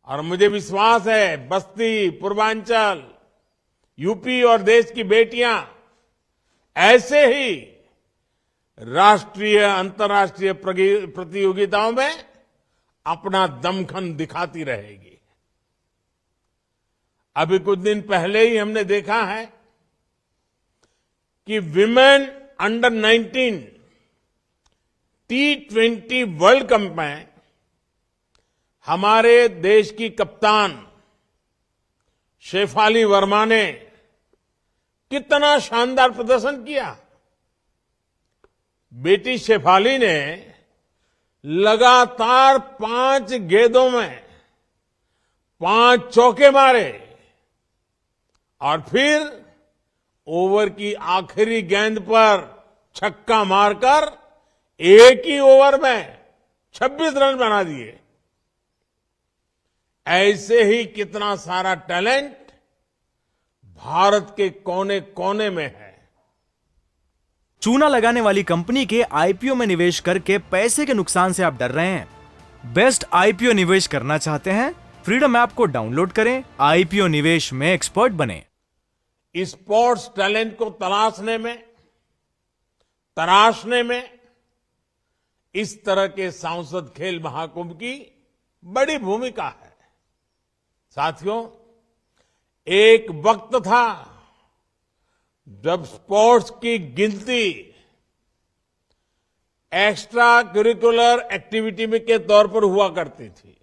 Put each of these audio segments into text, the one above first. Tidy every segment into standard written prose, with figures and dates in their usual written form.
और मुझे विश्वास है बस्ती, पूर्वांचल, यूपी और देश की बेटियां ऐसे ही राष्ट्रीय अंतर्राष्ट्रीय प्रतियोगिताओं में अपना दमखम दिखाती रहेगी। अभी कुछ दिन पहले ही हमने देखा है कि women under 19 T20 world cup में हमारे देश की कप्तान शेफाली वर्मा ने कितना शानदार प्रदर्शन किया। बेटी शेफाली ने लगातार 5 गेंदों में 5 चौके मारे और फिर ओवर की आखिरी गेंद पर छक्का मारकर एक ही ओवर में 26 रन बना दिए। ऐसे ही कितना सारा टैलेंट भारत के कोने कोने में है। चूना लगाने वाली कंपनी के आईपीओ में निवेश करके पैसे के नुकसान से आप डर रहे हैं? बेस्ट आईपीओ निवेश करना चाहते हैं? फ्रीडम ऐप को डाउनलोड करें, आईपीओ निवेश में एक्सपर्ट बने। स्पोर्ट्स टैलेंट को तराशने में इस तरह के सांसद खेल महाकुंभ की बड़ी भूमिका है। साथियों, एक वक्त था जब स्पोर्ट्स की गिनती एक्स्ट्रा करिकुलर एक्टिविटी में के तौर पर हुआ करती थी,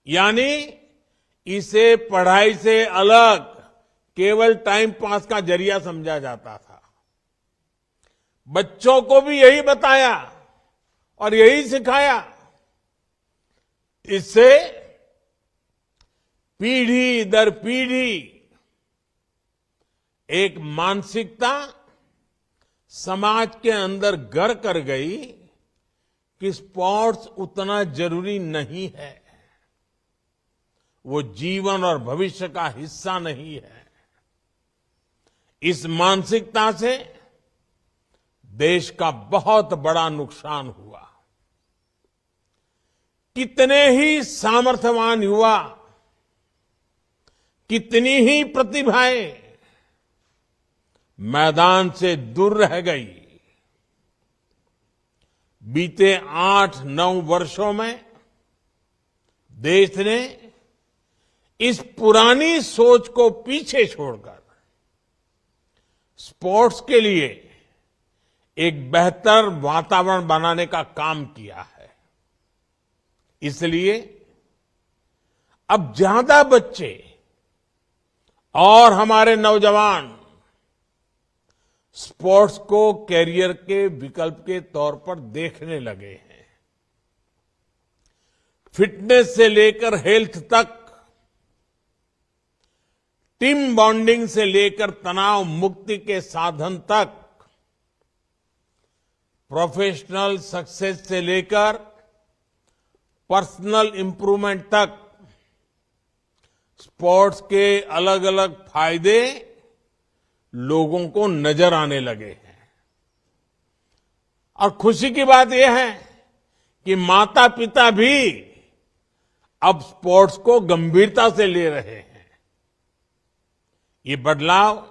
यानी इसे पढ़ाई से अलग केवल टाइम पास का जरिया समझा जाता था। बच्चों को भी यही बताया और यही सिखाया। इससे पीढ़ी दर पीढ़ी एक मानसिकता समाज के अंदर घर कर गई कि स्पोर्ट्स उतना जरूरी नहीं है, वो जीवन और भविष्य का हिस्सा नहीं है। इस मानसिकता से देश का बहुत बड़ा नुकसान हुआ। कितने ही सामर्थ्यवान युवा, कितनी ही प्रतिभाएं मैदान से दूर रह गई। बीते 8-9 वर्षों में देश ने इस पुरानी सोच को पीछे छोड़कर स्पोर्ट्स के लिए एक बेहतर वातावरण बनाने का काम किया है। इसलिए अब ज्यादा बच्चे और हमारे नौजवान स्पोर्ट्स को कैरियर के विकल्प के तौर पर देखने लगे हैं। फिटनेस से लेकर हेल्थ तक, टीम बॉन्डिंग से लेकर तनाव मुक्ति के साधन तक, प्रोफेशनल सक्सेस से लेकर पर्सनल इंप्रूवमेंट तक स्पोर्ट्स के अलग अलग फायदे लोगों को नजर आने लगे हैं। और खुशी की बात यह है कि माता पिता भी अब स्पोर्ट्स को गंभीरता से ले रहे हैं। ये बदलाव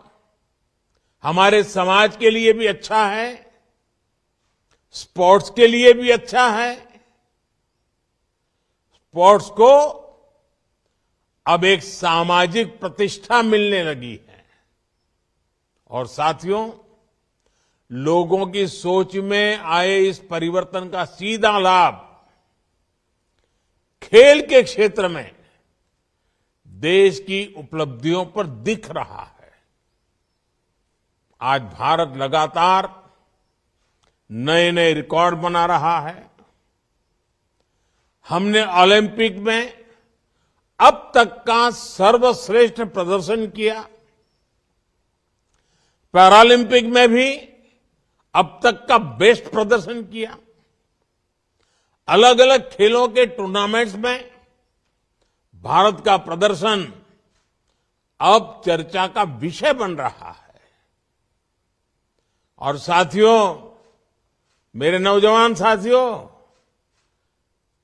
हमारे समाज के लिए भी अच्छा है, स्पोर्ट्स के लिए भी अच्छा है। स्पोर्ट्स को अब एक सामाजिक प्रतिष्ठा मिलने लगी है। और साथियों, लोगों की सोच में आए इस परिवर्तन का सीधा लाभ खेल के क्षेत्र में देश की उपलब्धियों पर दिख रहा है। आज भारत लगातार नए नए रिकॉर्ड बना रहा है। हमने ओलंपिक में अब तक का सर्वश्रेष्ठ प्रदर्शन किया। पैरालंपिक में भी अब तक का बेस्ट प्रदर्शन किया। अलग अलग खेलों के टूर्नामेंट्स में भारत का प्रदर्शन अब चर्चा का विषय बन रहा है। और साथियों, मेरे नौजवान साथियों,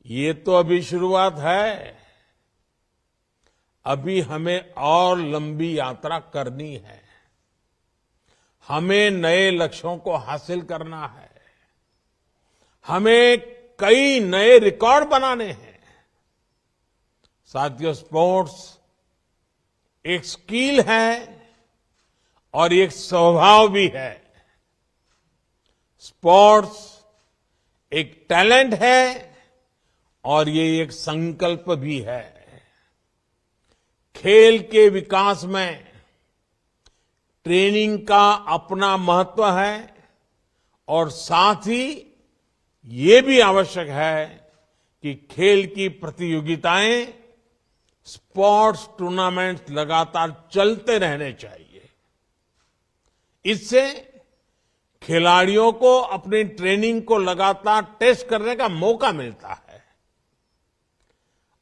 ये तो अभी शुरुआत है। अभी हमें और लंबी यात्रा करनी है। हमें नए लक्ष्यों को हासिल करना है। हमें कई नए रिकॉर्ड बनाने हैं। साथियों, स्पोर्ट्स एक स्किल है और एक स्वभाव भी है। स्पोर्ट्स एक टैलेंट है और ये एक संकल्प भी है। खेल के विकास में ट्रेनिंग का अपना महत्व है और साथ ही ये भी आवश्यक है कि खेल की प्रतियोगिताएं, स्पोर्ट्स टूर्नामेंट लगातार चलते रहने चाहिए। इससे खिलाड़ियों को अपनी ट्रेनिंग को लगातार टेस्ट करने का मौका मिलता है।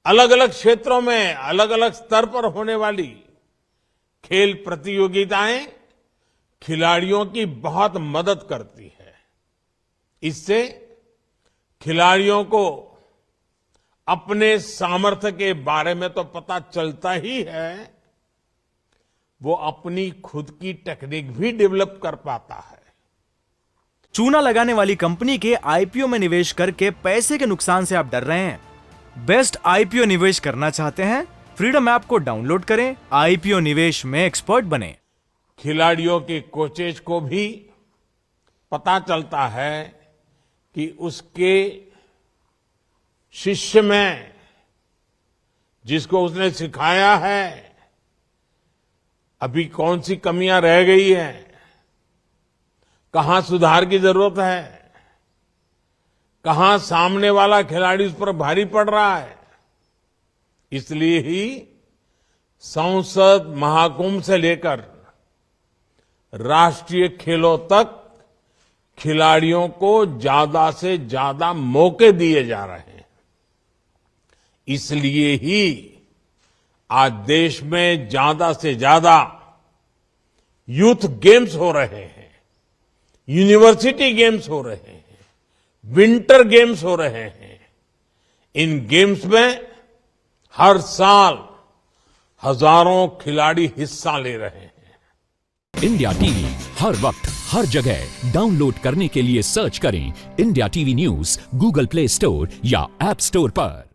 अलग अलग क्षेत्रों में अलग अलग स्तर पर होने वाली खेल प्रतियोगिताएं खिलाड़ियों की बहुत मदद करती है। इससे खिलाड़ियों को अपने सामर्थ्य के बारे में तो पता चलता ही है, वो अपनी खुद की टेक्निक भी डेवलप कर पाता है। चूना लगाने वाली कंपनी के आईपीओ में निवेश करके पैसे के नुकसान से आप डर रहे हैं? बेस्ट आईपीओ निवेश करना चाहते हैं? फ्रीडम ऐप को डाउनलोड करें, आईपीओ निवेश में एक्सपर्ट बने। खिलाड़ियों के कोचेज को भी पता चलता है कि उसके शिष्य में, जिसको उसने सिखाया है, अभी कौन सी कमियां रह गई हैं, कहां सुधार की जरूरत है, कहां सामने वाला खिलाड़ी उस पर भारी पड़ रहा है। इसलिए ही संसद महाकुंभ से लेकर राष्ट्रीय खेलों तक खिलाड़ियों को ज्यादा से ज्यादा मौके दिए जा रहे हैं। इसलिए ही आज देश में ज्यादा से ज्यादा यूथ गेम्स हो रहे हैं, यूनिवर्सिटी गेम्स हो रहे हैं, विंटर गेम्स हो रहे हैं। इन गेम्स में हर साल हजारों खिलाड़ी हिस्सा ले रहे हैं। इंडिया टीवी हर वक्त हर जगह डाउनलोड करने के लिए सर्च करें India TV news Google play store या ऐप स्टोर पर।